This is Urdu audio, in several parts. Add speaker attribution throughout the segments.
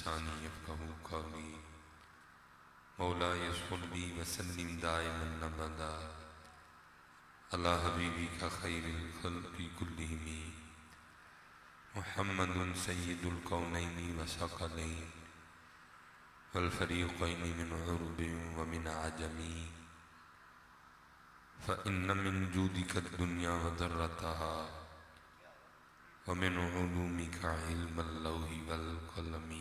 Speaker 1: بلساني يفقهوا قولي مولاي صل وسلم دائما أبدا على حبيبك خير الخلق كلهم محمد سيد الكونين وثقلين والفريقين من عرب ومن عجم فإن من جودك الدنيا وذرتها ومن علومك علم اللوح والقلم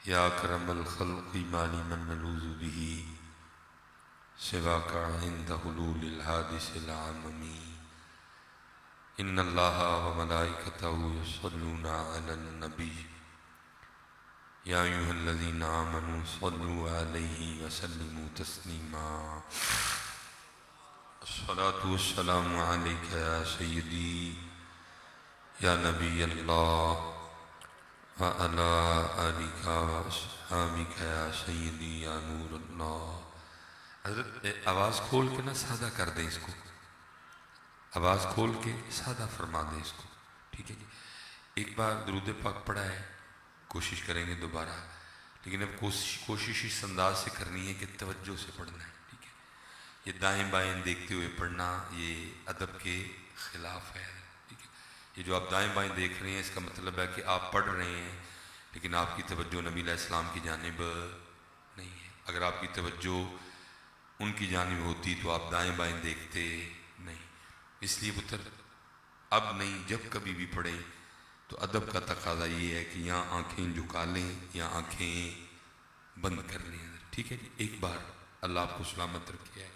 Speaker 1: يا أكرم الخلق ما لمن نلوذ به سواك عند حلول الحادث العمم إن الله وملائكته يصلون على النبي يا أيها الذين آمنوا صلوا عليه وسلموا تسليما الصلاة والسلام عليك يا سيدي یا نبی اللہ وعلی آلک واصحابک یا سیدی یا نور اللہ۔ حضرت آواز کھول کے نہ سادہ کر دیں اس کو، آواز کھول کے سادہ فرما دیں اس کو، ٹھیک ہے جی۔ ایک بار درود پاک پڑھا ہے، کوشش کریں گے دوبارہ، لیکن اب کوشش اس انداز سے کرنی ہے کہ توجہ سے پڑھنا ہے، ٹھیک ہے۔ یہ دائیں بائیں دیکھتے ہوئے پڑھنا یہ ادب کے خلاف ہے۔ یہ جو آپ دائیں بائیں دیکھ رہے ہیں اس کا مطلب ہے کہ آپ پڑھ رہے ہیں لیکن آپ کی توجہ نبی علیہ السلام کی جانب نہیں ہے۔ اگر آپ کی توجہ ان کی جانب ہوتی تو آپ دائیں بائیں دیکھتے نہیں۔ اس لیے پتر اب نہیں، جب کبھی بھی پڑھیں تو ادب کا تقاضا یہ ہے کہ یا آنکھیں جھکا لیں یا آنکھیں بند کر لیں، ٹھیک ہے جی۔ ایک بار اللہ آپ کو سلامت رکھے۔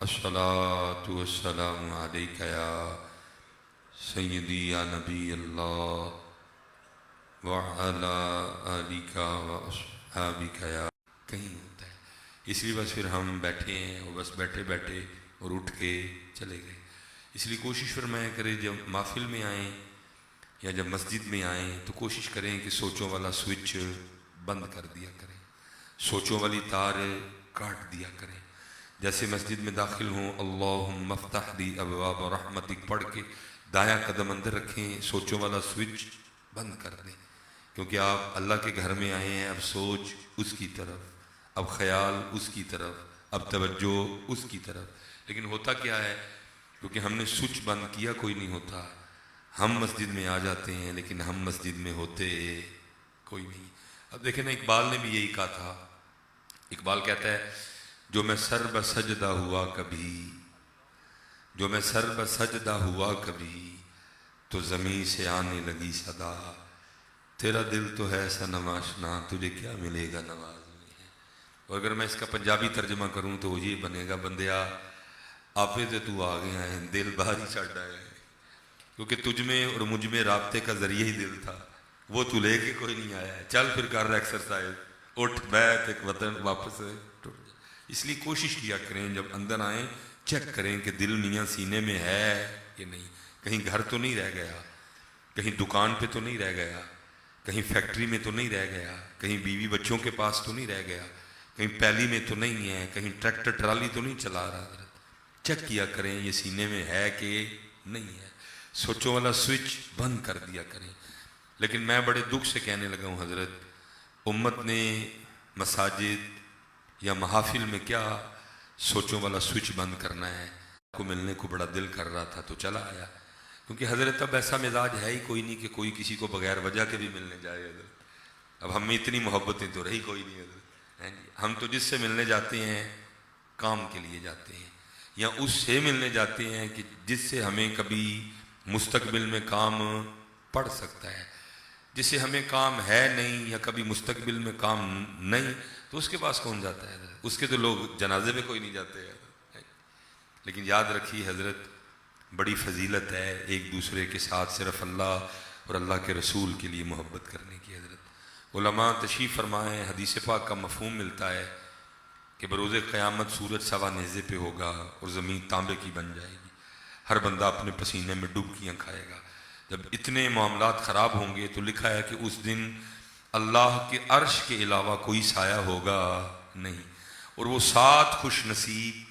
Speaker 1: الصلاۃ والسلام علیک یا سیدی یا نبی اللہ وعلی آلک واصحابک یا کہیں ہوتا ہے، اس لیے بس پھر ہم بیٹھے ہیں اور بس بیٹھے بیٹھے اور اٹھ کے چلے گئے۔ اس لیے کوشش فرمایا کریں جب محفل میں آئیں یا جب مسجد میں آئیں تو کوشش کریں کہ سوچوں والا سوئچ بند کر دیا کریں، سوچوں والی تار کاٹ دیا کریں۔ جیسے مسجد میں داخل ہوں اللہم افتح لی ابواب رحمتک پڑھ کے دایاں قدم اندر رکھیں، سوچوں والا سوئچ بند کر دیں، کیونکہ آپ اللہ کے گھر میں آئے ہیں۔ اب سوچ اس کی طرف، اب خیال اس کی طرف، اب توجہ اس کی طرف۔ لیکن ہوتا کیا ہے، کیونکہ ہم نے سوئچ بند کیا کوئی نہیں ہوتا، ہم مسجد میں آ جاتے ہیں لیکن ہم مسجد میں ہوتے کوئی نہیں۔ اب دیکھیں نا، اقبال نے بھی یہی کہا تھا۔ اقبال کہتا ہے جو میں سر بسجدہ ہوا کبھی، جو میں سر بسجدہ ہوا کبھی تو زمین سے آنے لگی صدا، تیرا دل تو ہے صنم آشنا تجھے کیا ملے گا نواز میں۔ اور اگر میں اس کا پنجابی ترجمہ کروں تو یہ بنے گا بندیا آپے تے تو آ گیا ہے دل باہر ہی چھڑ آیا ہے، کیونکہ تجھ میں اور مجھ میں رابطے کا ذریعہ ہی دل تھا، وہ تو لے کے کوئی نہیں آیا ہے۔ چل پھر کر رہا ایکسرسائز، اٹھ بیٹھ ایک وطن واپس ٹوٹ جائے۔ اس لیے کوشش کیا کریں جب اندر آئیں چیک کریں کہ دل میاں سینے میں ہے کہ نہیں، کہیں گھر تو نہیں رہ گیا، کہیں دکان پہ تو نہیں رہ گیا، کہیں فیکٹری میں تو نہیں رہ گیا، کہیں بیوی بچوں کے پاس تو نہیں رہ گیا، کہیں پیلی میں تو نہیں ہے، کہیں ٹریکٹر ٹرالی تو نہیں چلا رہا۔ چیک کیا کریں یہ سینے میں ہے کہ نہیں ہے، سوچوں والا سوئچ بند کر دیا کریں۔ لیکن میں بڑے دکھ سے کہنے لگا ہوں حضرت، امت نے مساجد یا محافل میں کیا سوچوں والا سوئچ بند کرنا ہے۔ کو ملنے کو بڑا دل کر رہا تھا تو چلا آیا، کیونکہ حضرت اب ایسا مزاج ہے ہی کوئی نہیں کہ کوئی کسی کو بغیر وجہ کے بھی ملنے جائے حضرت۔ اب ہم میں اتنی محبتیں تو رہی کوئی نہیں حضرت، ہم تو جس سے ملنے جاتے ہیں کام کے لیے جاتے ہیں، یا اس سے ملنے جاتے ہیں کہ جس سے ہمیں کبھی مستقبل میں کام پڑ سکتا ہے۔ جس سے ہمیں کام ہے نہیں یا کبھی مستقبل میں کام نہیں تو اس کے پاس کون جاتا ہے حضرت؟ اس کے تو لوگ جنازے میں کوئی نہیں جاتے ہیں۔ لیکن یاد رکھیے حضرت، بڑی فضیلت ہے ایک دوسرے کے ساتھ صرف اللہ اور اللہ کے رسول کے لیے محبت کرنے کی۔ حضرت علماء تشریف فرمائیں، حدیث پاک کا مفہوم ملتا ہے کہ بروز قیامت سورج سوا نیزے پہ ہوگا اور زمین تانبے کی بن جائے گی، ہر بندہ اپنے پسینے میں ڈبکیاں کھائے گا۔ جب اتنے معاملات خراب ہوں گے تو لکھا ہے کہ اس دن اللہ کے عرش کے علاوہ کوئی سایہ ہوگا نہیں، اور وہ 7 خوش نصیب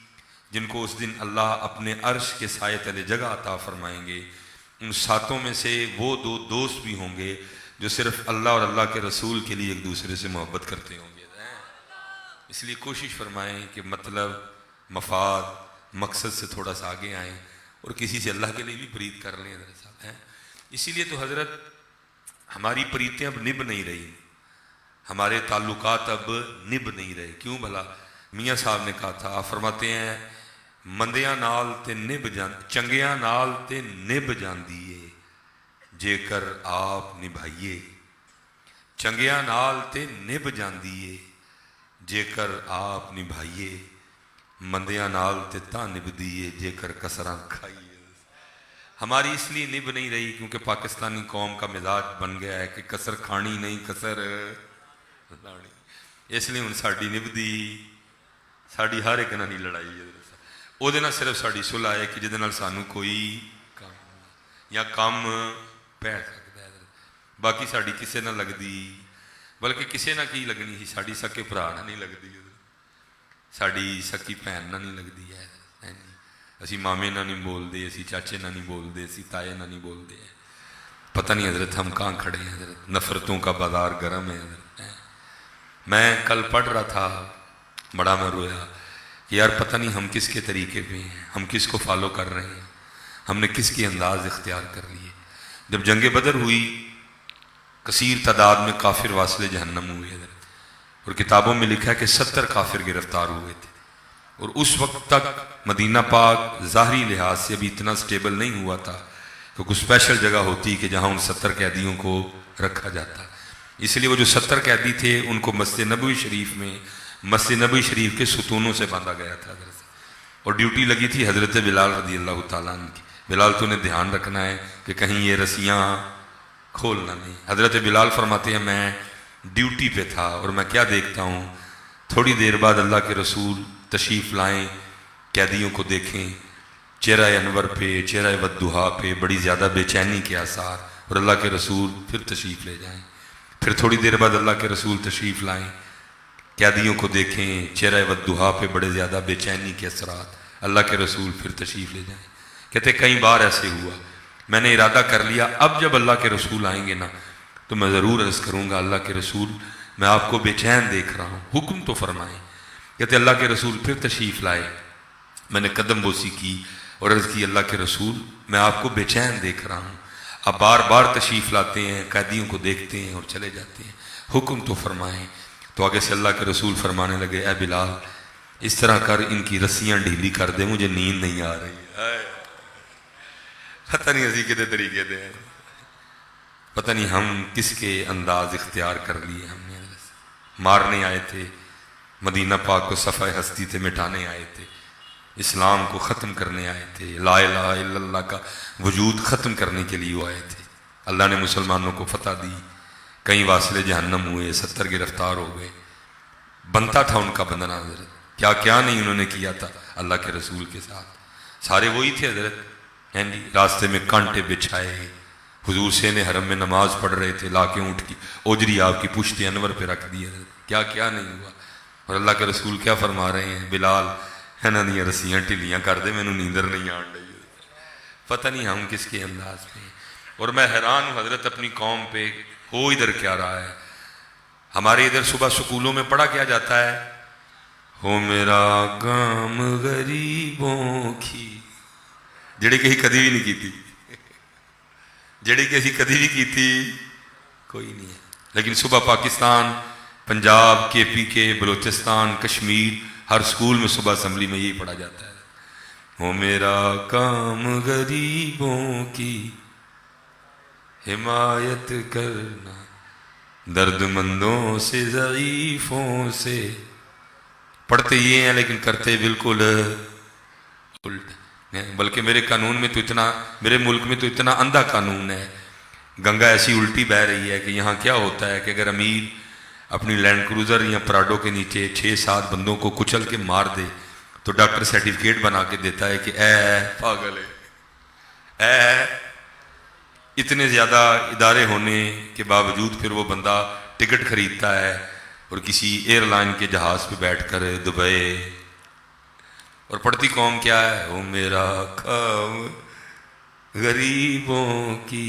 Speaker 1: جن کو اس دن اللہ اپنے عرش کے سائے تلے جگہ عطا فرمائیں گے، ان 7 میں سے وہ 2 دوست بھی ہوں گے جو صرف اللہ اور اللہ کے رسول کے لیے ایک دوسرے سے محبت کرتے ہوں گے. اس لیے کوشش فرمائیں کہ مطلب مفاد مقصد سے تھوڑا سا آگے آئیں اور کسی سے اللہ کے لیے بھی پرید کر لیں حضرت صاحب ہیں. اسی لیے تو حضرت ہماری پریتیں اب نبھ نہیں رہی، ہمارے تعلقات اب نبھ نہیں رہے. کیوں بھلا؟ میاں صاحب نے کہا تھا، آپ فرماتے ہیں مندیاں نال تے نبھ جان چنگیاں نال تے نبھ جاندی ہے جے کر آپ نبھائیے، چنگیاں نال تے نبھ جاندی ہے جے کر آپ نبھائیے، مندیاں نال تے تاں نبھدی ہے جے کر کسراں کھائیے. ہماری اس لیے نبھ نہیں رہی کیونکہ پاکستانی قوم کا مزاج بن گیا ہے کہ کسر کھانی نہیں کسر لانی. اس لیے ہن ساڈی نبھدی ساڈی ہر ایک نال لڑائی ہے. وہ صرف ساری صلح ہے کہ جہد سانوں کوئی کام یا کام پی سکتا ہے. باقی ساری کسے نہ لگتی، بلکہ کسے نہ کی لگنی سی، ساری سکے بھرا نہ نہیں لگتی، ساری سکی بھن نہ نہیں لگتی ہے. اسی مامے نہ نہیں بولتے، اسی چاچے نہ نہیں بولتے، اسی تائے نہ نہیں بولتے. پتہ نہیں حضرت ہم کہاں کھڑے ہیں حضرت. نفرتوں کا بازار گرم ہے حضرت. میں کل پڑھ رہا تھا، بڑا میں رویا کہ یار پتہ نہیں ہم کس کے طریقے پہ ہیں، ہم کس کو فالو کر رہے ہیں، ہم نے کس کی انداز اختیار کر لیے. جب جنگ بدر ہوئی کثیر تعداد میں کافر واصل جہنم ہوئے حضرت، اور کتابوں میں لکھا ہے کہ 70 کافر گرفتار ہوئے تھے. اور اس وقت تک مدینہ پاک ظاہری لحاظ سے ابھی اتنا سٹیبل نہیں ہوا تھا کہ کوئی اسپیشل جگہ ہوتی کہ جہاں ان 70 قیدیوں کو رکھا جاتا. اس لیے وہ جو 70 قیدی تھے ان کو مسجد نبوی شریف میں، مسجد نبوی شریف کے ستونوں سے باندھا گیا تھا حضرت. اور ڈیوٹی لگی تھی حضرت بلال رضی اللہ تعالیٰ عنہ کی. بلال تو نے دھیان رکھنا ہے کہ کہیں یہ رسیاں کھولنا نہیں. حضرت بلال فرماتے ہیں میں ڈیوٹی پہ تھا اور میں کیا دیکھتا ہوں، تھوڑی دیر بعد اللہ کے رسول تشریف لائیں، قیدیوں کو دیکھیں، چہرہ انور پہ، چہرہ والضحیٰ پہ بڑی زیادہ بے چینی کے آثار، اور اللہ کے رسول پھر تشریف لے جائیں. پھر تھوڑی دیر بعد اللہ کے رسول تشریف لائیں، قیدیوں کو دیکھیں، چہرہ والضحیٰ پہ بڑے زیادہ بے چینی کے اثرات، اللہ کے رسول پھر تشریف لے جائیں. کہتے کئی بار ایسے ہوا، میں نے ارادہ کر لیا اب جب اللہ کے رسول آئیں گے نا تو میں ضرور عرض کروں گا اللہ کے رسول میں آپ کو بے چین دیکھ رہا ہوں، حکم تو فرمائیں. کہتے اللہ کے رسول پھر تشریف لائے، میں نے قدم بوسی کی اور عرض کی اللہ کے رسول میں آپ کو بے چین دیکھ رہا ہوں. آپ بار بار تشریف لاتے ہیں، قیدیوں کو دیکھتے ہیں اور چلے جاتے ہیں، حکم تو فرمائیں. تو آگے سے اللہ کے رسول فرمانے لگے اے بلال اس طرح کر ان کی رسیاں ڈھیلی کر دے، مجھے نیند نہیں آ رہی ہے. پتہ نہیں اسی کتے طریقے دے ہیں، پتہ نہیں ہم کس کے انداز اختیار کر لیے. ہم نے مارنے آئے تھے، مدینہ پاک کو صفحہ ہستی سے مٹانے آئے تھے، اسلام کو ختم کرنے آئے تھے، لا الہ الا اللہ کا وجود ختم کرنے کے لیے وہ آئے تھے. اللہ نے مسلمانوں کو فتح دی، کئی واصل جہنم ہوئے، 70 گرفتار ہو گئے. بنتا تھا ان کا بندنا حضرت، کیا کیا نہیں انہوں نے کیا تھا اللہ کے رسول کے ساتھ. سارے وہی تھے حضرت. راستے میں کانٹے بچھائے، حضور سے نے حرم میں نماز پڑھ رہے تھے، لا کے اونٹ کی اوجری آپ کی پشت انور پہ رکھ دی حضرت. کیا کیا نہیں ہوا. اور اللہ کے رسول کیا فرما رہے ہیں، بلال انہاں دیا رسیاں ٹھلیاں کر دے، مینوں نیندر نہیں آن رہی. پتہ نہیں ہم کس کے انداز پہ. اور میں حیران ہوں حضرت اپنی قوم پہ، ہو ادھر کیا رہا ہے. ہمارے ادھر صبح سکولوں میں پڑھا کیا جاتا ہے، ہو میرا کام غریبوں کی، جڑی کہ کدی بھی نہیں کی تھی، جڑی کہ اسی کدی بھی کی تھی کوئی نہیں ہے. لیکن صبح پاکستان، پنجاب، کے پی کے، بلوچستان، کشمیر، ہر سکول میں صبح اسمبلی میں یہی پڑھا جاتا ہے، ہو میرا کام غریبوں کی حمایت کرنا، درد مندوں سے، ضعیفوں سے. پڑھتے یہ ہیں لیکن کرتے بالکل الٹ. بلکہ میرے قانون میں تو اتنا، میرے ملک میں تو اتنا اندھا قانون ہے، گنگا ایسی الٹی بہہ رہی ہے کہ یہاں کیا ہوتا ہے کہ اگر امیر اپنی لینڈ کروزر یا پراڈو کے نیچے 6-7 بندوں کو کچل کے مار دے تو ڈاکٹر سرٹیفکیٹ بنا کے دیتا ہے کہ اے پاگل ہے. اتنے زیادہ ادارے ہونے کے باوجود پھر وہ بندہ ٹکٹ خریدتا ہے اور کسی ایئر لائن کے جہاز پہ بیٹھ کر دبئی. اور پڑھتی قوم کیا ہے، وہ میرا کام غریبوں کی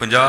Speaker 1: 50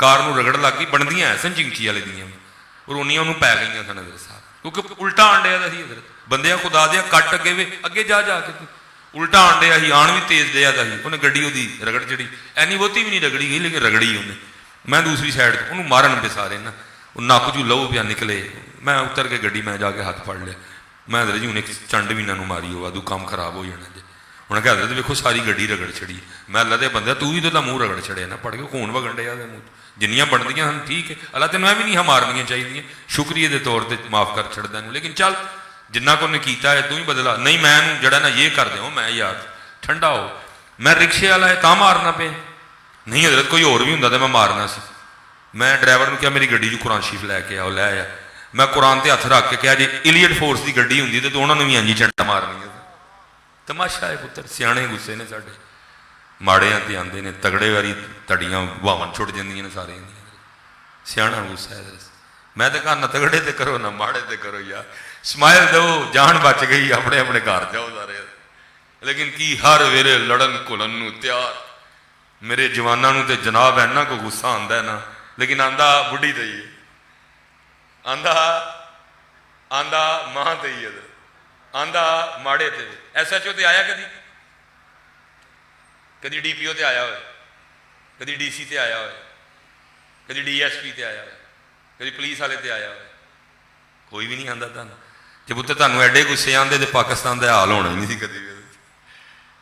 Speaker 1: ਕਾਰ ਨੂੰ ਰਗੜ ਲੱਗ ਗਈ, ਬਣਦੀਆਂ ਸਨ ਚਿੰਚੀ ਵਾਲੇ ਦੀਆਂ, ਰੋਨੀਆਂ ਉਹਨੂੰ ਪੈ ਗਈਆਂ ਸਨ ਹਜ਼ਰਤ ਸਾਹਿਬ, ਕਿਉਂਕਿ ਉਲਟਾ ਆਂਡਿਆ ਦਾ ਸੀ ਹਜ਼ਰਤ, ਬੰਦਿਆਂ ਖੁਦਾ ਦੇ ਕੱਟ ਅੱਗੇ ਵੇ ਅੱਗੇ ਜਾ ਕੇ ਉਲਟਾ ਆਂਡਿਆ ਸੀ, ਆਣ ਵੀ ਤੇਜ਼ ਡਿਆ ਦਾ ਸੀ, ਉਹਨੇ ਗੱਡੀ ਉਹਦੀ ਰਗੜ ਚੜੀ, ਐਨੀ ਬਹੁਤੀ ਵੀ ਨਹੀਂ ਰਗੜੀ ਗਈ ਲੇਕਿਨ ਰਗੜੀ ਉਹਨੇ। ਮੈਂ ਦੂਸਰੀ ਸਾਈਡ ਤੋਂ ਉਹਨੂੰ ਮਾਰਨ ਪਏ ਸਾਰੇ ਨਾ, ਉਹ ਨੱਕ ਚੋਂ ਲਹੂ ਪਿਆ ਨਿਕਲੇ, ਮੈਂ ਉਤਰ ਕੇ ਗੱਡੀ ਮੈਂ ਜਾ ਕੇ ਹੱਥ ਫੜ ਲਿਆ, ਮੈਂ ਹਜ਼ਰਤ ਜੀ ਹੁਣ ਇੱਕ ਚੰਡ ਵੀ ਇਹਨਾਂ ਨੂੰ ਮਾਰੀ ਹੋਵਾ ਤੂੰ ਕੰਮ ਖਰਾਬ ਹੋ ਜਾਣਾ ਜੇ। ਉਹਨੇ ਕਿਹਾ ਹਜ਼ਰਤ ਵੇਖੋ ਸਾਰੀ ਗੱਡੀ ਰਗੜ ਛੜੀ, ਮੈਂ ਅੱਲਾ ਦੇ ਬੰਦਾ ਤੂੰ ਵੀ ਤਾਂ ਮੂੰਹ ਰਗੜ ਛੜਿਆ ਨਾ, ਪੜ ਕੇ ਖੂਨ ਵਗਣ ਡਿਆ ਉਹਦੇ ਮੂੰਹ, ਜਿੰਨੀਆਂ ਬਣਦੀਆਂ ਹਨ ਠੀਕ ਹੈ, ਅੱਲਾ ਤੈਨੂੰ ਐ ਵੀ ਨਹੀਂ ਮਾਰਨੀਆਂ ਚਾਹੀਦੀਆਂ, ਸ਼ੁਕਰੀਏ ਦੇ ਤੌਰ ਤੇ ਮਾਫ ਕਰ ਛੱਡਦਾ ਇਹਨੂੰ, ਲੇਕਿਨ ਚੱਲ ਜਿੰਨਾ ਕੋ ਉਹਨੇ ਕੀਤਾ ਹੈ ਤੂੰ ਹੀ ਬਦਲਾ, ਨਹੀਂ ਮੈਂ ਇਹਨੂੰ ਜਿਹੜਾ ਨਾ ਇਹ ਕਰ ਦਿਓ, ਮੈਂ ਯਾਰ ਠੰਡਾ ਹੋ, ਮੈਂ ਰਿਕਸ਼ੇ ਵਾਲਾ ਹੈ ਤਾਂ ਮਾਰਨਾ ਪਿਆ, ਨਹੀਂ ਹਜ਼ਰਤ ਕੋਈ ਹੋਰ ਵੀ ਹੁੰਦਾ ਤਾਂ ਮੈਂ ਮਾਰਨਾ ਸੀ। ਮੈਂ ਡਰਾਈਵਰ ਨੂੰ ਕਿਹਾ ਮੇਰੀ ਗੱਡੀ 'ਚ ਕੁਰਾਨ ਸ਼ਰੀਫ ਲੈ ਕੇ ਆਓ, ਲੈ ਆਇਆ, ਮੈਂ ਕੁਰਾਨ ਤੇ ਹੱਥ ਰੱਖ ਕੇ ਕਿਹਾ ਜੇ ਇਲੀਅਟ ਫੋਰਸ ਦੀ ਗੱਡੀ ਹੁੰਦੀ ਤੇ ਉਹਨਾਂ ਨੂੰ ਵੀ ਇੰਝ ਝੰਡਾ ਮਾਰਨੀ ਹੈ। ਤਮਾਸ਼ਾ ਹੈ ਪੁੱਤਰ, ਸਿਆਣੇ ਗੁੱਸੇ ਨੇ ਸਾਡੇ, ਮਾੜਿਆਂ ਤੇ ਆਉਂਦੇ ਨੇ, ਤਗੜੇ ਵਾਰੀ ਤੜੀਆਂ ਵਾਹਨ ਛੁੱਟ ਜਾਂਦੀਆਂ ਨੇ ਸਾਰਿਆਂ ਦੀਆਂ, ਸਿਆਣਾ ਗੁੱਸਾ ਹੈ। ਮੈਂ ਤਾਂ ਕਹਾਂ ਨਾ ਤਗੜੇ ਤੇ ਕਰੋ ਨਾ ਮਾੜੇ ਤੇ ਕਰੋ ਯਾਰ, ਸਮਾਈਲ ਦਿਓ, ਜਾਨ ਬਚ ਗਈ, ਆਪਣੇ ਆਪਣੇ ਘਰ ਜਾਓ ਸਾਰੇ। ਲੇਕਿਨ ਕੀ ਹਰ ਵੇਲੇ ਲੜਨ ਘੁਲਣ ਨੂੰ ਤਿਆਰ, ਮੇਰੇ ਜਵਾਨਾਂ ਨੂੰ ਤੇ ਜਨਾਬ ਇੰਨਾ ਕੋ ਗੁੱਸਾ ਆਉਂਦਾ ਹੈ ਨਾ, ਲੇਕਿਨ ਆਂਦਾ ਬੁੱਢੀ ਤੇ ਹੀ, ਆਂਦਾ ਮਾਂ ਤੇ ਹੀ, ਆਂਦਾ ਮਾੜੇ ਤੇ। SHO ਤੇ ਆਇਆ ਕਦੀ, ਕਦੀ DPO ਤੇ ਆਇਆ ਹੋਏ, ਕਦੀ DC ਤੇ ਆਇਆ ਹੋਏ, ਕਦੀ DSP ਤੇ ਆਇਆ ਹੋਏ, ਕਦੀ ਪੁਲਿਸ ਵਾਲੇ ਤੇ ਆਇਆ ਹੋਏ, ਕੋਈ ਵੀ ਨਹੀਂ ਆਂਦਾ ਤੁਹਾਨੂੰ। ਜੇ ਪੁੱਤਰ ਤੁਹਾਨੂੰ ਐਡੇ ਗੁੱਸੇ ਆਉਂਦੇ ਤੇ ਪਾਕਿਸਤਾਨ ਦਾ ਹਾਲ ਹੋਣਾ ਹੀ ਨਹੀਂ ਸੀ ਕਦੀ ਵੀ,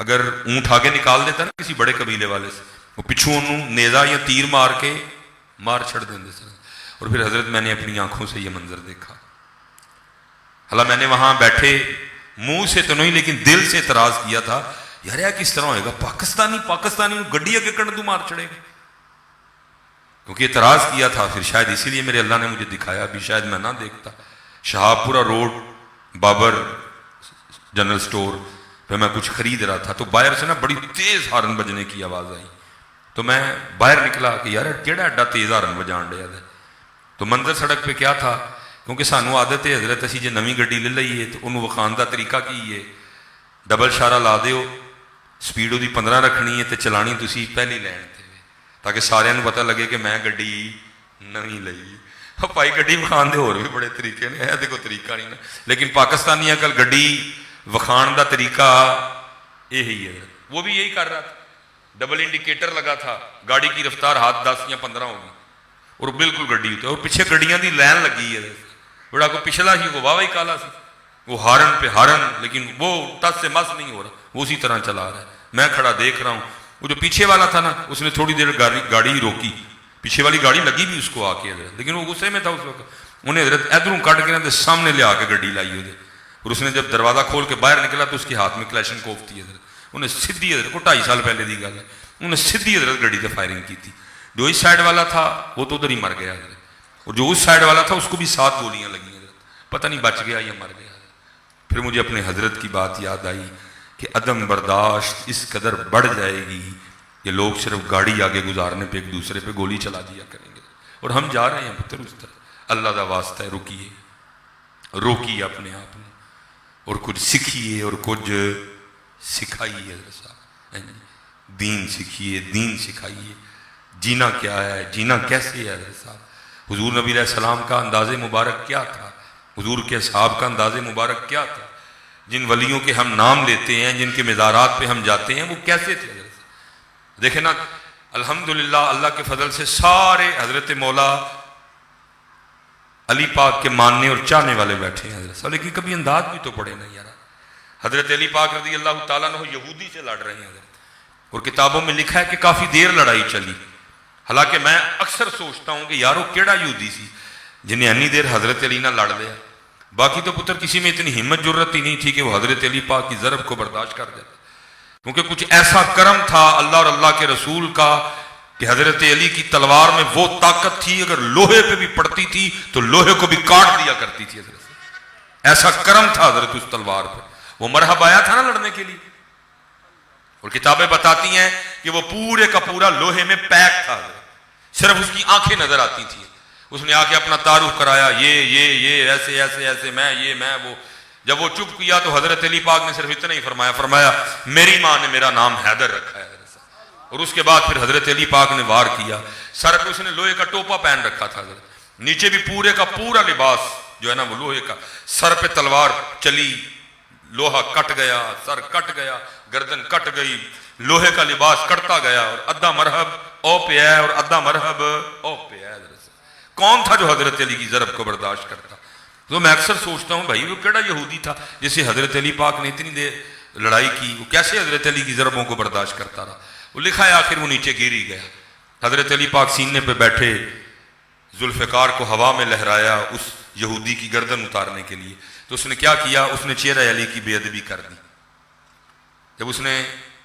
Speaker 1: اگر اونٹ آگے نکال دیتا نا کسی بڑے قبیلے والے سے، وہ پچھوں انہوں نیزا یا تیر مار کے مار چھڑ دیں سر۔ اور پھر حضرت میں نے اپنی آنکھوں سے یہ منظر دیکھا، حالانکہ میں نے وہاں بیٹھے منہ سے تو نہیں لیکن دل سے اعتراض کیا تھا، یار یہ کس طرح ہوئے گا، پاکستانی گڈی اگے کڑ دوں مار چھڑے گا، کیونکہ اعتراض کیا تھا۔ پھر شاید اسی لیے میرے اللہ نے مجھے دکھایا، بھی شاید میں نہ دیکھتا۔ شہاب پورا روڈ بابر جنرل سٹور پہ میں کچھ خرید رہا تھا، تو باہر سے نا بڑی تیز ہارن بجنے کی آواز آئی، تو میں باہر نکلا کہ یار کیڑا ایڈا تیز ہارن بجان ڈیا ہے۔ تو منظر سڑک پہ کیا تھا، کیونکہ سانو عادت ہے حضرت اسی جے نویں گڈی لے لئیے تو انہوں وکھان دا طریقہ کی ہے، ڈبل اشارہ لا دیو، سپیڈ دی 15 رکھنی ہے تے چلانی تسی پہلی لین تے، تاکہ سارے نو پتہ لگے کہ میں گڈی نویں لئی۔ پائی گڈی وکھان دے اور بھی بڑے طریقے نے، ہے دیکھو طریقہ نہیں نا، لیکن پاکستانی کل گڈی وکھان دا طریقہ یہی ہے، وہ بھی یہی کر رہا تھا، ڈبل انڈیکیٹر لگا تھا، گاڑی کی رفتار ہاتھ 10 یا 15 ہوگی اور بالکل گڈی ہوتی ہے، اور پیچھے گڈیاں دی لین لگی ہے، بڑا کو پچھلا ہی وہ واہ ہی کالا سی، وہ ہارن پہ ہارن، لیکن وہ ٹس سے مس نہیں ہو رہا، وہ اسی طرح چلا رہا ہے۔ میں کھڑا دیکھ رہا ہوں، وہ جو پیچھے والا تھا نا اس نے تھوڑی دیر گاڑی روکی، پیچھے والی گاڑی لگی بھی اس کو آ کے حضرت، لیکن وہ غصے میں تھا اس وقت، انہیں حضرت ادھروں کٹ کے نا سامنے لے آ کے گڈی لائی ہوئے، اور اس نے جب دروازہ کھول کے باہر نکلا تو اس کے ہاتھ میں کلیشن کوف تھی حضرت، انہیں سیدھی حضرت کو 2.5 سال پہلے دی گل ہے، انہیں سیدھی حضرت گاڑی سے فائرنگ کی تھی۔ جو اس سائڈ والا تھا وہ تو ادھر ہی مر گیا حضرت، اور جو اس سائڈ والا تھا اس کو بھی 7 گولیاں لگی حضرت، پتہ نہیں بچ گیا یا مر گیا۔ پھر مجھے اپنے حضرت کی بات یاد آئی کہ عدم برداشت اس قدر بڑھ جائے گی کہ لوگ صرف گاڑی آگے گزارنے پہ ایک دوسرے پہ گولی چلا دیا کریں گے، اور ہم جا رہے ہیں پتر اس طرح۔ اللہ دا واسطہ ہے، رکیے، روکیے اپنے آپ میں، اور کچھ سیکھیے اور کچھ سکھائیے حضرت صاحب، دین سیکھیے، دین سکھائیے، جینا کیا ہے، جینا کیسے ہے حضرت صاحب۔ حضور نبی علیہ السلام کا انداز مبارک کیا تھا، حضور کے اصحاب کا انداز مبارک کیا تھا، جن ولیوں کے ہم نام لیتے ہیں، جن کے مزارات پہ ہم جاتے ہیں، وہ کیسے تھے حضرت صاحب۔ دیکھیں نا الحمدللہ اللہ کے فضل سے سارے حضرت مولا علی پاک کے ماننے اور چاہنے والے بیٹھے ہیں حضرت صاحب، لیکن کبھی انداز بھی تو پڑے نا یار۔ حضرت علی پاک رضی اللہ تعالیٰ عنہ یہودی سے لڑ رہے ہیں حضرت، اور کتابوں میں لکھا ہے کہ کافی دیر لڑائی چلی، حالانکہ میں اکثر سوچتا ہوں کہ یارو کیڑا یہودی سی جنہیں انی دیر حضرت علی نہ لڑ لیا۔ باقی تو پتر کسی میں اتنی ہمت جرت ہی نہیں تھی کہ وہ حضرت علی پاک کی ضرب کو برداشت کر دیتا، کیونکہ کچھ ایسا کرم تھا اللہ اور اللہ کے رسول کا کہ حضرت علی کی تلوار میں وہ طاقت تھی، اگر لوہے پہ بھی پڑتی تھی تو لوہے کو بھی کاٹ دیا کرتی تھی حضرت، ایسا کرم تھا حضرت اس تلوار پہ۔ وہ مرحب آیا تھا نا لڑنے کے لیے، اور کتابیں بتاتی ہیں کہ وہ پورے کا پورا لوہے میں پیک تھا حضرت، صرف اس کی آنکھیں نظر آتی تھیں۔ اس نے آ کے اپنا تعارف کرایا، یہ ایسے ایسے ایسے، میں وہ۔ جب وہ چپ کیا تو حضرت علی پاک نے صرف اتنا ہی فرمایا میری ماں نے میرا نام حیدر رکھا ہے حضرت صاحب۔ اور اس کے بعد پھر حضرت علی پاک نے وار کیا، سر پہ اس نے لوہے کا ٹوپا پہن رکھا تھا حضرت، نیچے بھی پورے کا پورا لباس جو ہے نا وہ لوہے کا، سر پہ تلوار چلی، لوہا کٹ گیا، سر کٹ گیا، گردن کٹ گئی، لوہے کا لباس کٹتا گیا، اور ادھا مرحب او پہ ہے اور ادھا مرحب او پہ ہے حضرت۔ کون تھا جو حضرت علی کی ضرب کو برداشت کرتا؟ تو میں اکثر سوچتا ہوں بھائی وہ کیڑا یہودی تھا جسے حضرت علی پاک نے اتنی دیر لڑائی کی، وہ کیسے حضرت علی کی ضربوں کو برداشت کرتا رہا؟ وہ لکھا ہے آخر وہ نیچے گر ہی گیا۔ حضرت علی پاک سینے پہ بیٹھے، ذوالفقار کو ہوا میں لہرایا اس یہودی کی گردن اتارنے کے لیے، تو اس نے کیا کیا؟ اس نے چہرہ علی کی بے ادبی کر دی۔ جب اس نے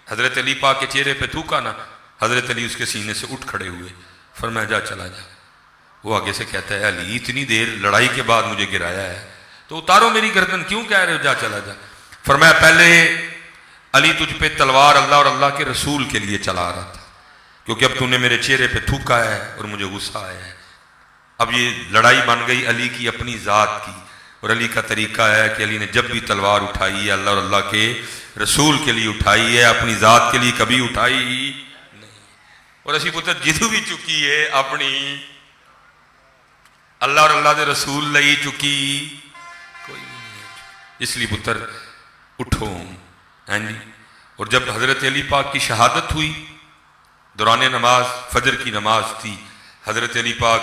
Speaker 1: حضرت علی پاک کے چہرے پہ تھوکا نا، حضرت علی اس کے سینے سے اٹھ کھڑے ہوئے، فرمایا جا چلا جا۔ وہ آگے سے کہتا ہے علی اتنی دیر لڑائی کے بعد مجھے گرایا ہے تو اتارو میری گردن، کیوں کہہ رہے ہو جا چلا جا؟ فرمایا پہلے علی تجھ پہ تلوار اللہ اور اللہ کے رسول کے لیے چلا رہا تھا، کیونکہ اب تو نے میرے چہرے پہ تھوکا ہے اور مجھے غصہ آیا ہے۔ اب یہ لڑائی بن گئی علی کی اپنی ذات کی، اور علی کا طریقہ ہے کہ علی نے جب بھی تلوار اٹھائی ہے اللہ اور اللہ کے رسول کے لیے اٹھائی ہے، اپنی ذات کے لیے کبھی اٹھائی نہیں۔ اور اسی پتر جدو بھی چکی ہے اپنی اللہ اور اللہ دے رسول لئی چکی کوئی نہیں۔ اس لیے پتر اٹھو، ہیں جی۔ اور جب حضرت علی پاک کی شہادت ہوئی، دوران نماز فجر کی نماز تھی، حضرت علی پاک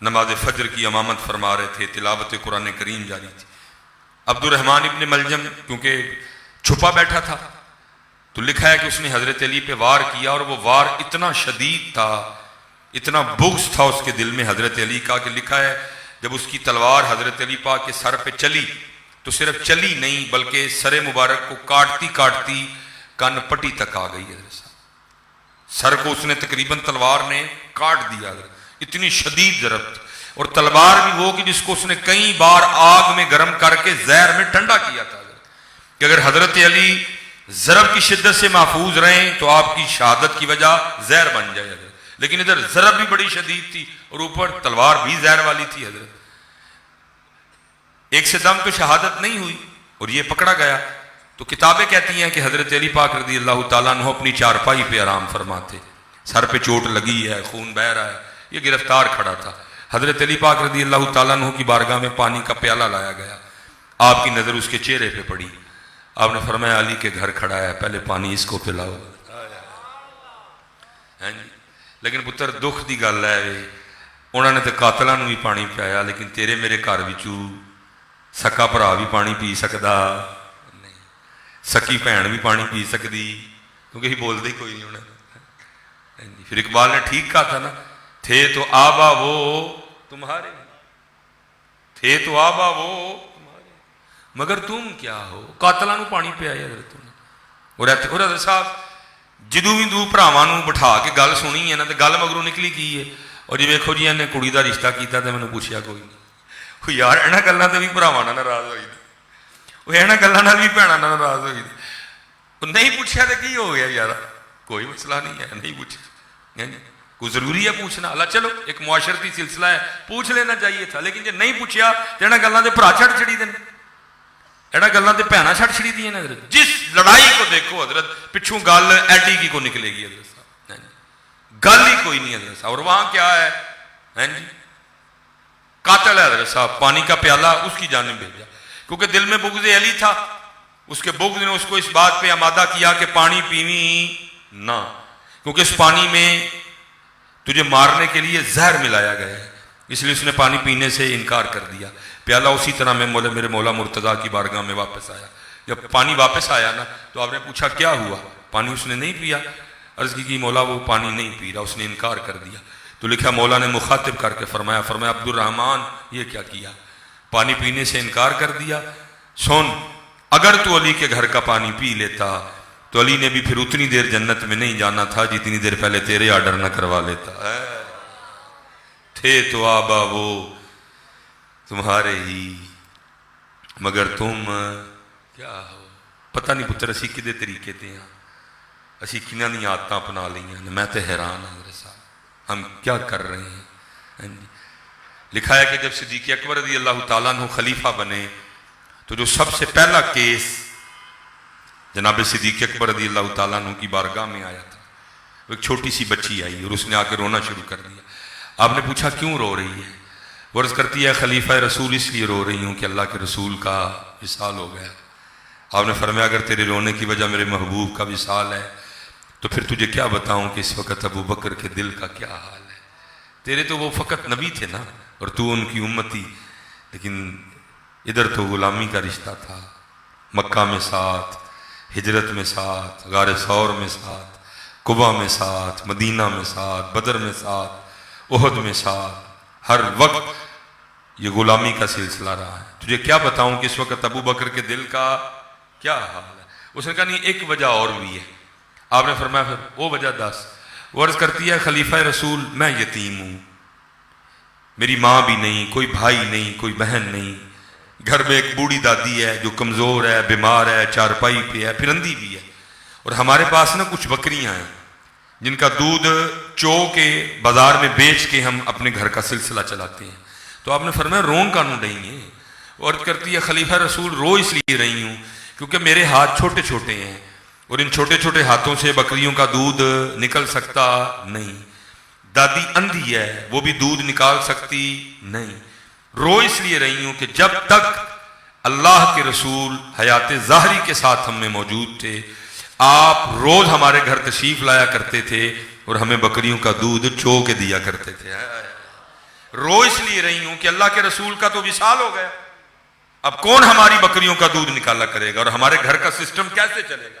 Speaker 1: نماز فجر کی امامت فرما رہے تھے، تلاوت قرآن کریم جاری تھی۔ عبد الرحمن ابن ملجم کیونکہ چھپا بیٹھا تھا، تو لکھا ہے کہ اس نے حضرت علی پہ وار کیا اور وہ وار اتنا شدید تھا، اتنا بغض تھا اس کے دل میں حضرت علی کا کہ لکھا ہے جب اس کی تلوار حضرت علی پاک کے سر پہ چلی تو صرف چلی نہیں بلکہ سر مبارک کو کاٹتی کاٹتی کان پٹی تک آ گئی حضرت صاحب، سر کو اس نے تقریباً تلوار نے کاٹ دیا، اتنی شدید ضرب تھی، اور تلوار بھی وہ کہ جس کو اس نے کئی بار آگ میں گرم کر کے زہر میں ٹھنڈا کیا تھا کہ اگر حضرت علی ضرب کی شدت سے محفوظ رہیں تو آپ کی شہادت کی وجہ زہر بن جائے حضرت، لیکن ادھر ضرب بھی بڑی شدید تھی اور اوپر تلوار بھی زہر والی تھی حضرت، ایک سے دم تو شہادت نہیں ہوئی اور یہ پکڑا گیا۔ تو کتابیں کہتی ہیں کہ حضرت علی پاک رضی اللہ تعالیٰ عنہ اپنی چارپائی پہ آرام فرماتے، سر پہ چوٹ لگی ہے، خون بہہ رہا ہے، یہ گرفتار کھڑا تھا، حضرت علی پاک رضی اللہ تعالیٰ عنہ کی بارگاہ میں پانی کا پیالہ لایا گیا، آپ کی نظر اس کے چہرے پہ پڑی، آپ نے فرمایا علی کے گھر کھڑا ہے، پہلے پانی اس کو پلاؤ، لیکن پتر دکھ دی گل ہے انہوں نے تو قاتلاں نوں بھی پانی پایا، لیکن تیرے میرے گھر وچوں سکا بھرا بھی پانی پی سکدا نہیں، سکی بھین بھی پانی پی سکتی، کیونکہ ہی بولتے ہی کوئی نہیں انہیں۔ پھر اقبال نے ٹھیک کہا تھا نا، تھے تو آبا وہ تمہارے، تھے تو آبا وہ تمہارے، مگر تم کیا ہو، قاتلاں نوں پانی پیایا حضرت نے۔ اور حضرت صاحب جدوں بھی دو بھراواں نوں بٹھا کے گل سنی ہے نا، تو گل مگروں نکلی کی ہے، اور جی ویکھو جی انہیں کڑی دا رشتہ کیتا تے مینوں پوچھیا کوئی نہیں، یار انہاں گلاں تے بھی بھراواں نال ناراض ہوئی، وہ انہاں گلاں نال بھی بھیناں نال ناراض ہوئی، نہیں پوچھا تو کی ہو گیا یار، کوئی مسئلہ نہیں ہے، نہیں پوچھا، کوئی ضروری ہے پوچھنا، اللہ چلو ایک معاشرتی سلسلہ ہے، پوچھ لینا چاہیے تھا، لیکن جب نہیں پوچھا تو انہاں گلاں تے بھرا چھڑ چھڑی دے، انہاں گلاں تے بھیناں چھڑ چھڑی دی ہیں حضرت۔ جس لڑائی کو دیکھو حضرت پچھوں گل ایڈی کی کو نکلے گی حضرت صاحب، گل ہی کوئی نہیں حضرت صاحب، اور وہاں کیا ہے جی قاتل ہے حضرت صاحب، پانی کا پیالہ اس کی جانب بھیجا، کیونکہ دل میں بغض علی تھا، اس کے بغض نے اس کو اس بات پہ آمادہ کیا کہ پانی پیویں نہ، کیونکہ اس پانی میں تجھے مارنے کے لیے زہر ملایا گیا ہے، اس لیے اس نے پانی پینے سے انکار کر دیا۔ پیالہ اسی طرح میں میرے مولا مرتضیٰ کی بارگاہ میں واپس آیا، جب پانی واپس آیا نا تو آپ نے پوچھا کیا ہوا، پانی اس نے نہیں پیا، عرض کی مولا وہ پانی نہیں پی رہا، اس نے انکار کر دیا، تو لکھا مولا نے مخاطب کر کے فرمایا عبد الرحمن یہ کیا کیا، پانی پینے سے انکار کر دیا، سن اگر تو علی کے گھر کا پانی پی لیتا تو علی نے بھی پھر اتنی دیر جنت میں نہیں جانا تھا جتنی دیر پہلے تیرے آرڈر نہ کروا لیتا، تھے تو آبا وہ تمہارے ہی، مگر تم کیا ہو۔ پتہ نہیں پتر اسی کدے طریقے تے ہیں، اسی کنہاں دی عادتاں اپنا لئیاں، میں تے حیران ہوں حضرت صاحب ہم کیا کر رہے ہیں۔ لکھا ہے کہ جب صدیق اکبر رضی اللہ تعالیٰ عنہ خلیفہ بنے تو جو سب سے پہلا کیس جناب صدیق اکبر رضی اللہ تعالیٰ عنہ کی بارگاہ میں آیا تھا، ایک چھوٹی سی بچی آئی اور اس نے آ کے رونا شروع کر دیا، آپ نے پوچھا کیوں رو رہی ہے، وہ عرض کرتی ہے خلیفہ رسول اس لیے رو رہی ہوں کہ اللہ کے رسول کا وصال ہو گیا۔ آپ نے فرمایا اگر تیرے رونے کی وجہ میرے محبوب کا وصال ہے تو پھر تجھے کیا بتاؤں کہ اس وقت ابو بکر کے دل کا کیا حال ہے، تیرے تو وہ فقط نبی تھے نا اور تو ان کی امتی، لیکن ادھر تو غلامی کا رشتہ تھا، مکہ میں ساتھ، ہجرت میں ساتھ، غار ثور میں ساتھ، قبا میں ساتھ، مدینہ میں ساتھ، بدر میں ساتھ، احد میں ساتھ، ہر وقت یہ غلامی کا سلسلہ رہا ہے، تجھے کیا بتاؤں کہ اس وقت ابو بکر کے دل کا کیا حال ہے۔ اس نے کہا نہیں ایک وجہ اور بھی ہے، آپ نے فرمایا پھر وہ وجہ دس، وہ عرض کرتی ہے خلیفہ رسول میں یتیم ہوں، میری ماں بھی نہیں، کوئی بھائی نہیں، کوئی بہن نہیں، گھر میں ایک بوڑھی دادی ہے جو کمزور ہے، بیمار ہے، چارپائی پہ ہے، پھر اندھی بھی ہے، اور ہمارے پاس نا کچھ بکریاں ہیں جن کا دودھ چو کے بازار میں بیچ کے ہم اپنے گھر کا سلسلہ چلاتے ہیں۔ تو آپ نے فرمایا رون کانوں ڈہیں گے، وہ عرض کرتی ہے خلیفہ رسول رو اس لیے رہی ہوں کیونکہ میرے ہاتھ چھوٹے چھوٹے ہیں اور ان چھوٹے چھوٹے ہاتھوں سے بکریوں کا دودھ نکل سکتا نہیں، دادی اندھی ہے وہ بھی دودھ نکال سکتی نہیں، رو اس لیے رہی ہوں کہ جب تک اللہ کے رسول حیات ظاہری کے ساتھ ہم میں موجود تھے آپ روز ہمارے گھر تشریف لایا کرتے تھے اور ہمیں بکریوں کا دودھ چو کے دیا کرتے تھے، رو اس لیے رہی ہوں کہ اللہ کے رسول کا تو وصال ہو گیا، اب کون ہماری بکریوں کا دودھ نکالا کرے گا اور ہمارے گھر کا سسٹم کیسے چلے گا۔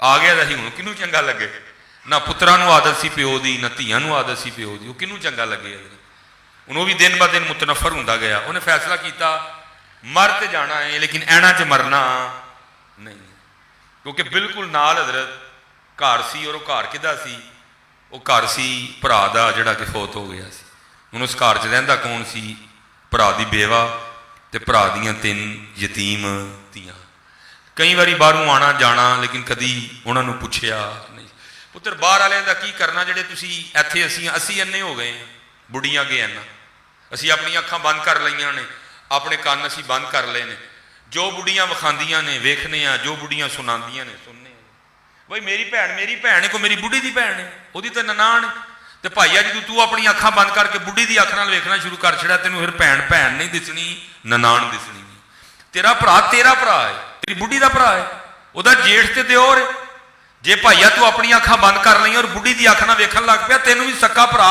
Speaker 1: ਆ ਗਿਆ ਤਾਂ ਸੀ, ਹੁਣ ਕਿਹਨੂੰ ਚੰਗਾ ਲੱਗੇ? ਨਾ ਪੁੱਤਰਾਂ ਨੂੰ ਆਦਤ ਸੀ ਪਿਓ ਦੀ, ਨਾ ਧੀਆਂ ਨੂੰ ਆਦਤ ਸੀ ਪਿਓ ਦੀ, ਉਹ ਕਿਹਨੂੰ ਚੰਗਾ ਲੱਗੇ? ਹੁਣ ਉਹ ਵੀ ਦਿਨ ਬ ਦਿਨ ਮੁਤਨਫਰ ਹੁੰਦਾ ਗਿਆ। ਉਹਨੇ ਫੈਸਲਾ ਕੀਤਾ ਮਰ ਤੇ ਜਾਣਾ ਹੈ ਲੇਕਿਨ ਐਣਾ 'ਚ ਮਰਨਾ ਨਹੀਂ, ਕਿਉਂਕਿ ਬਿਲਕੁਲ ਨਾਲ ਹਜ਼ਰਤ ਘਰ ਸੀ, ਔਰ ਉਹ ਘਰ ਕਿਹਦਾ ਸੀ? ਉਹ ਘਰ ਸੀ ਭਰਾ ਦਾ ਜਿਹੜਾ ਕਿ ਫੌਤ ਹੋ ਗਿਆ ਸੀ। ਹੁਣ ਉਸ ਘਰ 'ਚ ਰਹਿੰਦਾ ਕੌਣ ਸੀ? ਭਰਾ ਦੀ ਬੇਵਾ ਤੇ ਭਰਾ ਦੀਆਂ 3 ਯਤੀਮ ਧੀਆਂ। ਕਈ ਵਾਰੀ ਬਾਹਰੋਂ ਆਉਣਾ ਜਾਣਾ, ਲੇਕਿਨ ਕਦੀ ਉਹਨਾਂ ਨੂੰ ਪੁੱਛਿਆ ਨਹੀਂ। ਪੁੱਤਰ ਬਾਹਰ ਵਾਲਿਆਂ ਦਾ ਕੀ ਕਰਨਾ ਜਿਹੜੇ ਤੁਸੀਂ ਇੱਥੇ, ਅਸੀਂ ਇੰਨੇ ਹੋ ਗਏ ਹਾਂ, ਬੁੱਢੀਆਂ ਗਏ ਇੰਨਾ, ਅਸੀਂ ਆਪਣੀਆਂ ਅੱਖਾਂ ਬੰਦ ਕਰ ਲਈਆਂ ਨੇ, ਆਪਣੇ ਕੰਨ ਅਸੀਂ ਬੰਦ ਕਰ ਲਏ ਨੇ, ਜੋ ਬੁੱਢੀਆਂ ਵਿਖਾਉਂਦੀਆਂ ਨੇ ਵੇਖਨੇ ਆ, ਜੋ ਬੁੱਢੀਆਂ ਸੁਣਾਉਂਦੀਆਂ ਨੇ ਸੁਣਨੇ ਆ। ਬਈ ਮੇਰੀ ਭੈਣ ਹੈ, ਕੋਈ ਮੇਰੀ ਬੁੱਢੀ ਦੀ ਭੈਣ ਹੈ, ਉਹਦੀ ਤਾਂ ਨਨਾਣ ਹੈ। ਤੇ ਭਾਈਆ ਜਦੋਂ ਤੂੰ ਆਪਣੀਆਂ ਅੱਖਾਂ ਬੰਦ ਕਰਕੇ ਬੁੱਢੀ ਦੀ ਅੱਖ ਨਾਲ ਵੇਖਣਾ ਸ਼ੁਰੂ ਕਰ ਛੜਿਆ, ਤੈਨੂੰ ਫਿਰ ਭੈਣ ਨਹੀਂ ਦਿਸਣੀ, ਨਨਾਣ ਦਿਸਣੀ ਨਹੀਂ। ਤੇਰਾ ਭਰਾ ਹੈ, ਤੇਰੀ ਬੁੱਢੀ ਦਾ ਭਰਾ ਹੈ, ਉਹਦਾ ਜੇਠ ਤੇ ਦਿਓਰ ਹੈ। ਜੇ ਭਾਈਆ ਤੂੰ ਆਪਣੀਆਂ ਅੱਖਾਂ ਬੰਦ ਕਰ ਲਈਆਂ ਔਰ ਬੁੱਢੀ ਦੀ ਅੱਖ ਨਾਲ ਵੇਖਣ ਲੱਗ ਪਿਆ, ਤੈਨੂੰ ਵੀ ਸਕਾ ਭਰਾ,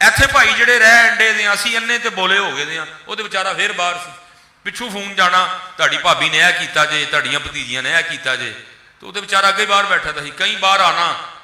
Speaker 1: ਇੱਥੇ ਭਾਈ ਜਿਹੜੇ ਰਹਿ ਅੰਡੇ ਦੇ, ਅਸੀਂ ਇੰਨੇ ਤੇ ਬੋਲੇ ਹੋ ਗਏ ਦੇ ਆ, ਉਹਦੇ ਵਿਚਾਰਾ ਫਿਰ ਬਾਹਰ ਸੀ, ਪਿੱਛੋਂ ਫੋਨ ਜਾਣਾ, ਤੁਹਾਡੀ ਭਾਬੀ ਨੇ ਇਹ ਕੀਤਾ ਜੇ, ਤੁਹਾਡੀਆਂ ਭਤੀਜੀਆਂ ਨੇ ਇਹ ਕੀਤਾ ਜੇ, ਤੇ ਉਹਦੇ ਵਿਚਾਰਾ ਅੱਗੇ ਬਾਹਰ ਬੈਠਾ ਤਾਂ ਸੀ। ਕਈ ਬਾਹਰ ਆਣਾ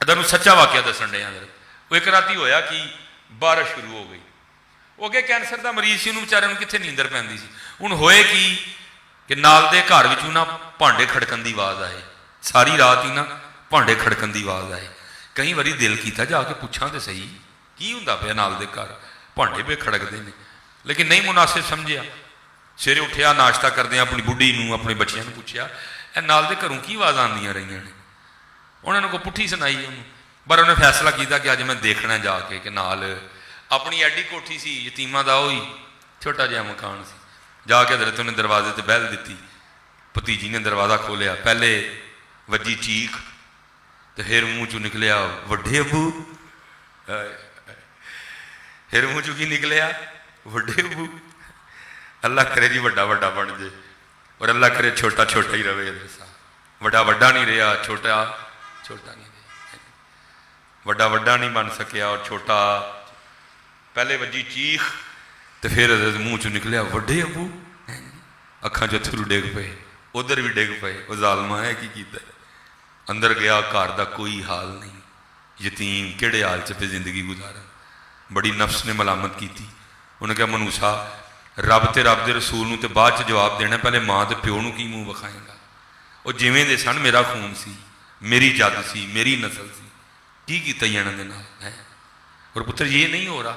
Speaker 1: ਤੁਹਾਨੂੰ ਸੱਚਾ ਵਾਕਿਆ ਦੱਸਣ ਡਿਆ। ਉਹ ਇੱਕ ਰਾਤੀ ਹੋਇਆ ਕਿ ਬਾਰਿਸ਼ ਸ਼ੁਰੂ ਹੋ ਗਈ, ਉਹ ਅੱਗੇ ਕੈਂਸਰ ਦਾ ਮਰੀਜ਼ ਸੀ, ਉਹਨੂੰ ਵਿਚਾਰੇ ਨੂੰ ਕਿੱਥੇ ਨੀਂਦਰ ਪੈਂਦੀ ਸੀ। ਹੁਣ ਹੋਏ ਕਿ ਨਾਲ ਦੇ ਘਰ ਵਿੱਚੋਂ ਨਾ ਭਾਂਡੇ ਖੜਕਣ ਦੀ ਆਵਾਜ਼ ਆਏ, ਸਾਰੀ ਰਾਤ ਹੀ ਨਾ ਭਾਂਡੇ ਖੜਕਣ ਦੀ ਆਵਾਜ਼ ਆਏ। ਕਈ ਵਾਰੀ ਦਿਲ ਕੀਤਾ ਜਾ ਕੇ ਪੁੱਛਾਂ ਤੇ ਸਹੀ ਕੀ ਹੁੰਦਾ ਪਿਆ, ਨਾਲ ਦੇ ਘਰ ਭਾਂਡੇ ਪੇ ਖੜਕਦੇ ਨੇ, ਲੇਕਿਨ ਨਹੀਂ ਮੁਨਾਸਿਬ ਸਮਝਿਆ। ਸਵੇਰੇ ਉੱਠਿਆ, ਨਾਸ਼ਤਾ ਕਰਦੇ ਆਪਣੀ ਬੁੱਢੀ ਨੂੰ, ਆਪਣੇ ਬੱਚਿਆਂ ਨੂੰ ਪੁੱਛਿਆ ਇਹ ਨਾਲ ਦੇ ਘਰੋਂ ਕੀ ਆਵਾਜ਼ ਆਉਂਦੀਆਂ ਰਹੀਆਂ ਨੇ। ਉਹਨਾਂ ਨੂੰ ਕੋਈ ਪੁੱਠੀ ਸੁਣਾਈ ਉਹਨੂੰ, ਪਰ ਉਹਨੇ ਫੈਸਲਾ ਕੀਤਾ ਕਿ ਅੱਜ ਮੈਂ ਦੇਖਣਾ ਜਾ ਕੇ ਕਿ ਨਾਲ ਆਪਣੀ ਐਡੀ ਕੋਠੀ ਸੀ ਯਤੀਮਾਂ ਦਾ, ਉਹੀ ਛੋਟਾ ਜਿਹਾ ਮਕਾਨ ਸੀ। ਜਾ ਕੇ ਹਜ਼ਰਤ ਉਹਨੇ ਦਰਵਾਜ਼ੇ ਤੇ ਬਹਿਲ ਦਿੱਤੀ। ਭਤੀਜੀ ਨੇ ਦਰਵਾਜ਼ਾ ਖੋਲਿਆ, ਪਹਿਲੇ ਵੱਜੀ ਚੀਖ ਤੇ ਫਿਰ ਮੂੰਹ ਚੋਂ ਨਿਕਲਿਆ ਵੱਡੇ ਅੱਬੂ। ਫਿਰ ਮੂੰਹ ਚੋਂ ਕੀ ਨਿਕਲਿਆ? ਵੱਡੇ ਅੱਬੂ। ਅੱਲਾ ਕਰੇ ਜੀ ਵੱਡਾ ਵੱਡਾ ਬਣ ਜੇ, ਔਰ ਅੱਲਾ ਕਰੇ ਛੋਟਾ ਛੋਟਾ ਹੀ ਰਵੇ। ਵੱਡਾ ਵੱਡਾ ਨਹੀਂ ਰਿਹਾ, ਛੋਟਾ ਛੋਟਾ ਨਹੀਂ ਰਿਹਾ, ਵੱਡਾ ਵੱਡਾ ਨਹੀਂ ਬਣ ਸਕਿਆ ਔਰ ਛੋਟਾ। ਪਹਿਲੇ ਵੱਜੀ ਚੀਖ ਤੇ ਫਿਰ ਮੂੰਹ ਚੋਂ ਨਿਕਲਿਆ ਵੱਡੇ ਅੱਬੂ। ਅੱਖਾਂ 'ਚ ਅੱਥਰੂ ਡਿੱਗ ਪਏ, ਉਧਰ ਵੀ ਡਿੱਗ ਪਏ। ਉਹ ਜ਼ਾਲਮਾ ਹੈ ਕੀ ਕੀਤਾ। ਅੰਦਰ ਗਿਆ, ਘਰ ਦਾ ਕੋਈ ਹਾਲ ਨਹੀਂ, ਯਤੀਮ ਕਿਹੜੇ ਹਾਲ 'ਚ ਪੇ ਜ਼ਿੰਦਗੀ ਗੁਜ਼ਾਰਨ। ਬੜੀ ਨਫਸ ਨੇ ਮਲਾਮਤ ਕੀਤੀ। ਉਹਨੇ ਕਿਹਾ ਮਨੂਸਾ, ਰੱਬ ਤੇ ਰੱਬ ਦੇ ਰਸੂਲ ਨੂੰ ਤੇ ਬਾਅਦ 'ਚ ਜਵਾਬ ਦੇਣਾ, ਪਹਿਲੇ ਮਾਂ ਤੇ ਪਿਓ ਨੂੰ ਕੀ ਮੂੰਹ ਵਿਖਾਏਗਾ? ਉਹ ਜਿਵੇਂ ਦੇ ਸਨ, ਮੇਰਾ ਖੂਨ ਸੀ, ਮੇਰੀ ਜੱਦ ਸੀ, ਮੇਰੀ ਨਸਲ ਸੀ, ਕੀ ਕੀਤਾ ਇਹਨਾਂ ਦੇ ਨਾਲ ਹੈ। ਔਰ ਪੁੱਤਰ ਇਹ ਨਹੀਂ ਹੋ ਰਹਾ,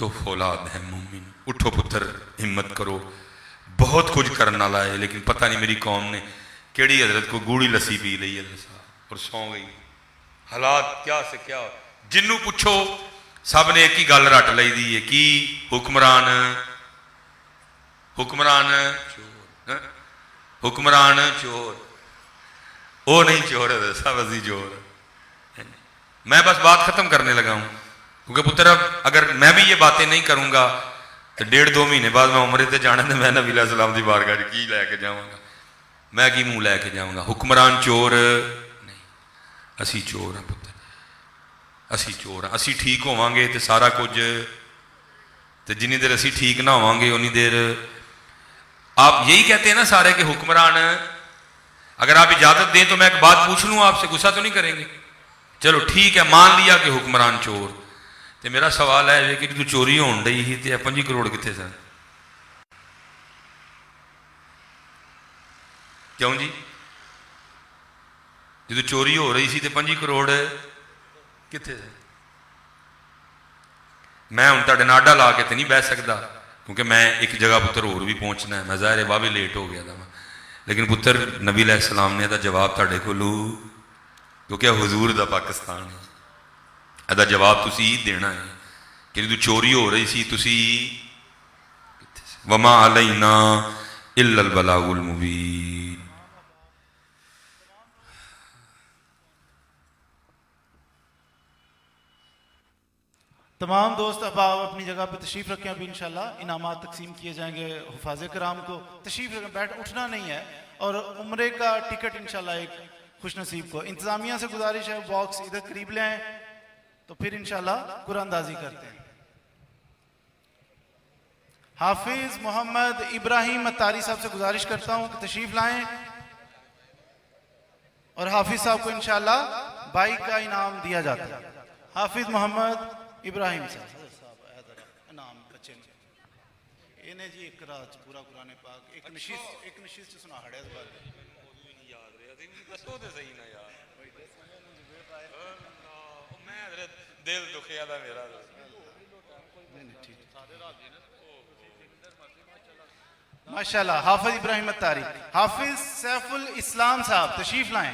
Speaker 1: تو فولاد ہے مومن. اٹھو پتر ہمت کرو, بہت کچھ کرنے والا ہے, لیکن پتہ نہیں میری قوم نے کیڑی حضرت کو گوڑی لسی پی لئی حضرت صاحب اور سو گئی. حالات کیا سے کیا, جنوں پوچھو سب نے ایک ہی گل رٹ لئی دی ہے کہ حکمران چور, حکمران چور. وہ نہیں چور ہے سب ازی چور. میں بس بات ختم کرنے لگا ہوں, کیونکہ پتر اب اگر میں بھی یہ باتیں نہیں کروں گا تو 1.5-2 مہینے بعد میں عمرے تے جانا تو میں نبی علیہ السلام دی بارگاہ کی لے کے جاؤں گا, میں کی منہ لے کے جاؤں گا. حکمران چور نہیں, اسی چور ہیں پتر, اسی چور ہیں. اسی ٹھیک ہوواں گے تو سارا کچھ, تو جنی دیر اسی ٹھیک نہ ہوواں گے انی دیر. آپ یہی کہتے ہیں نا سارے کہ حکمران, اگر آپ اجازت دیں تو میں ایک بات پوچھ لوں آپ سے, غصہ تو نہیں کریں گے؟ چلو ٹھیک ہے, مان لیا کہ حکمران چور. تو میرا سوال ہے کہ تو چوری ہون ڈئی ہی تو 5 کروڑ کتنے سن؟ کیوں جی؟ جدو چوری ہو رہی سی تو 5 کروڑ کتنے سن؟ میں ہوں تاڈے نال آڈا لا کے تو نہیں بہ سکتا, کیونکہ میں ایک جگہ پتر اور بھی پہنچنا ہے. میں ظاہر ہے واہ بھی لیٹ ہو گیا تھا, لیکن پتر نبی علیہ السلام نے یہ جواب تاڈے کو لو, کیونکہ حضور دا پاکستان ہے, یہ جواب تسی دینا ہے کہ جدو چوری ہو رہی سی تسی وما علینا الا البلاغ المبین.
Speaker 2: تمام دوست احباب اپنی جگہ پہ تشریف رکھیں. ابھی انشاءاللہ انعامات تقسیم کیے جائیں گے حفاظ کرام کو. تشریف رکھیں, بیٹھ اٹھنا نہیں ہے. اور عمرے کا ٹکٹ انشاءاللہ ایک خوش نصیب کو. انتظامیہ سے گزارش ہے باکس ادھر قریب لے آئیں تو پھر انشاءاللہ قرآن اندازی کرتے ہیں. حافظ محمد ابراہیم اتاری صاحب سے گزارش کرتا ہوں کہ تشریف لائیں, اور حافظ صاحب کو انشاءاللہ بائک کا انعام دیا جاتا ہے. حافظ محمد ابراہیم صاحب انعام بچے انہیں جی ایک رات پورا قرآن پاک ایک نشست سنا ہڑے اس بارے یاد رہا تھی دسو تے صحیح نہ یار میں حضرت دل دکھیا دا میرا ماشاءاللہ. حافظ ابراہیم اتاری. حافظ سیف الاسلام صاحب تشریف لائیں.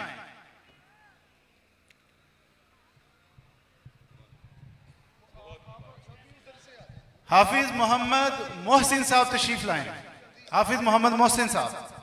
Speaker 2: حافظ محمد محسن صاحب تشریف لائیں. حافظ محمد محسن صاحب.